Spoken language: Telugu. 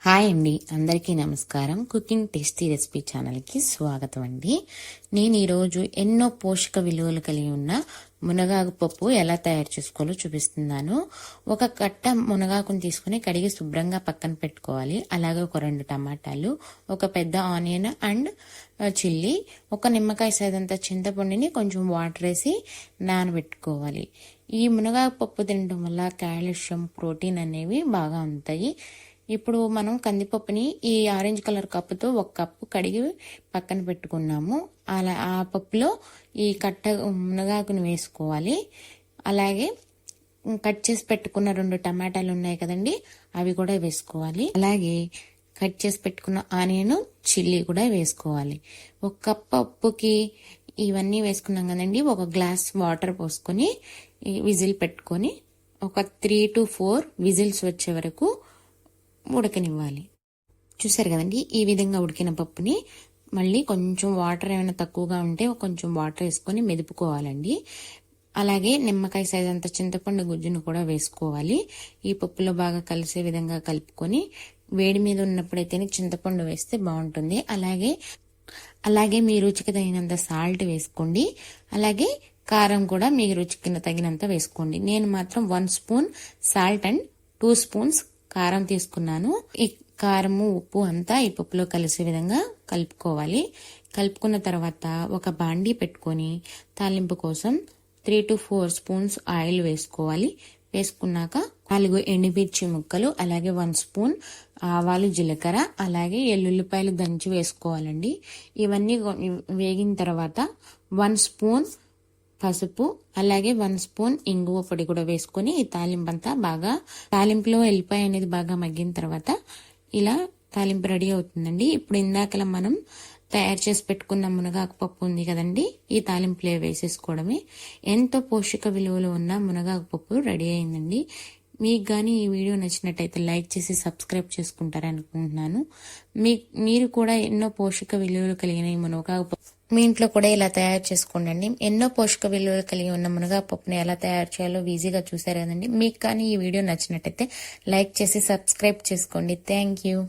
హాయ్ అండి, అందరికీ నమస్కారం. కుకింగ్ టేస్టీ రెసిపీ ఛానల్కి స్వాగతం అండి. నేను ఈరోజు ఎన్నో పోషక విలువలు కలిగి ఉన్న మునగాకు పప్పు ఎలా తయారు చేసుకోవాలో చూపిస్తున్నాను. ఒక కట్ట మునగాకుని తీసుకుని కడిగి శుభ్రంగా పక్కన పెట్టుకోవాలి. అలాగే ఒక 2 టమాటాలు, ఒక పెద్ద ఆనియన్ అండ్ చిల్లీ, ఒక నిమ్మకాయ సైజంత చింతపండుని కొంచెం వాటర్ వేసి నానబెట్టుకోవాలి. ఈ మునగాకు పప్పు తినడం వల్ల కాల్షియం, ప్రోటీన్ అనేవి బాగా ఉంటాయి. ఇప్పుడు మనం కందిపప్పుని ఈ ఆరెంజ్ కలర్ కప్పుతో 1 కప్పు కడిగి పక్కన పెట్టుకున్నాము. అలా ఆ పప్పులో ఈ కట్ట మునగాకుని వేసుకోవాలి. అలాగే కట్ చేసి పెట్టుకున్న 2 టమాటాలు ఉన్నాయి కదండి, అవి కూడా వేసుకోవాలి. అలాగే కట్ చేసి పెట్టుకున్న ఆనియన్, చిల్లీ కూడా వేసుకోవాలి. 1 కప్ పప్పుకి ఇవన్నీ వేసుకున్నాం కదండి. 1 గ్లాస్ వాటర్ పోసుకొని విజిల్ పెట్టుకొని ఒక 3 to 4 విజిల్స్ వచ్చే వరకు ఉడకనివ్వాలి. చూసారు కదండి, ఈ విధంగా ఉడికిన పప్పుని మళ్ళీ కొంచెం వాటర్ ఏమైనా తక్కువగా ఉంటే కొంచెం వాటర్ వేసుకొని మెదుపుకోవాలండి. అలాగే నిమ్మకాయ సైజ్ అంత చింతపండు గుజ్జును కూడా వేసుకోవాలి. ఈ పప్పులో బాగా కలిసే విధంగా కలుపుకొని వేడి మీద ఉన్నప్పుడైతేనే చింతపండు వేస్తే బాగుంటుంది. అలాగే మీ రుచికి తగినంత సాల్ట్ వేసుకోండి. అలాగే కారం కూడా మీ రుచికి తగినంత వేసుకోండి. నేను మాత్రం 1 స్పూన్ సాల్ట్ అండ్ 2 స్పూన్స్ కారం తీసుకున్నాను. ఈ కారము, ఉప్పు అంతా ఈ పప్పులో కలిసే విధంగా కలుపుకోవాలి. కలుపుకున్న తర్వాత ఒక బాండీ పెట్టుకొని తాలింపు కోసం 3 to 4 స్పూన్స్ ఆయిల్ వేసుకోవాలి. వేసుకున్నాక 4 ఎండుమిర్చి ముక్కలు, అలాగే 1 స్పూన్ ఆవాలు, జీలకర్ర, అలాగే ఎల్లుల్లిపాయలు దంచి వేసుకోవాలండి. ఇవన్నీ వేగిన తర్వాత 1 స్పూన్ పసుపు, అలాగే 1 స్పూన్ ఇంగువ పొడి కూడా వేసుకొని ఈ తాలింపంతా బాగా, తాలింపులో ఎల్లిపాయ అనేది బాగా మగ్గిన తర్వాత ఇలా తాలింపు రెడీ అవుతుందండి. ఇప్పుడు ఇందాకలా మనం తయారు చేసి పెట్టుకున్న మునగాకు పప్పు ఉంది కదండి, ఈ తాలింపులో వేసేసుకోవడమే. ఎంతో పోషక విలువలు ఉన్న మునగాకు పప్పు రెడీ అయిందండి. మీకు కానీ ఈ వీడియో నచ్చినట్టయితే లైక్ చేసి సబ్స్క్రైబ్ చేసుకుంటారనుకుంటున్నాను. మీరు కూడా ఎన్నో పోషక విలువలు కలిగిన ఈ మునగాకు పప్పు మీ ఇంట్లో కూడా ఇలా తయారు చేసుకోండి. ఎన్నో పోషక విలువలు కలిగి ఉన్న మునగాకు పప్పుని ఎలా తయారు చేయాలో ఈజీగా చూసారు కదండి. మీకు కానీ ఈ వీడియో నచ్చినట్టయితే లైక్ చేసి సబ్స్క్రైబ్ చేసుకోండి. Thank you.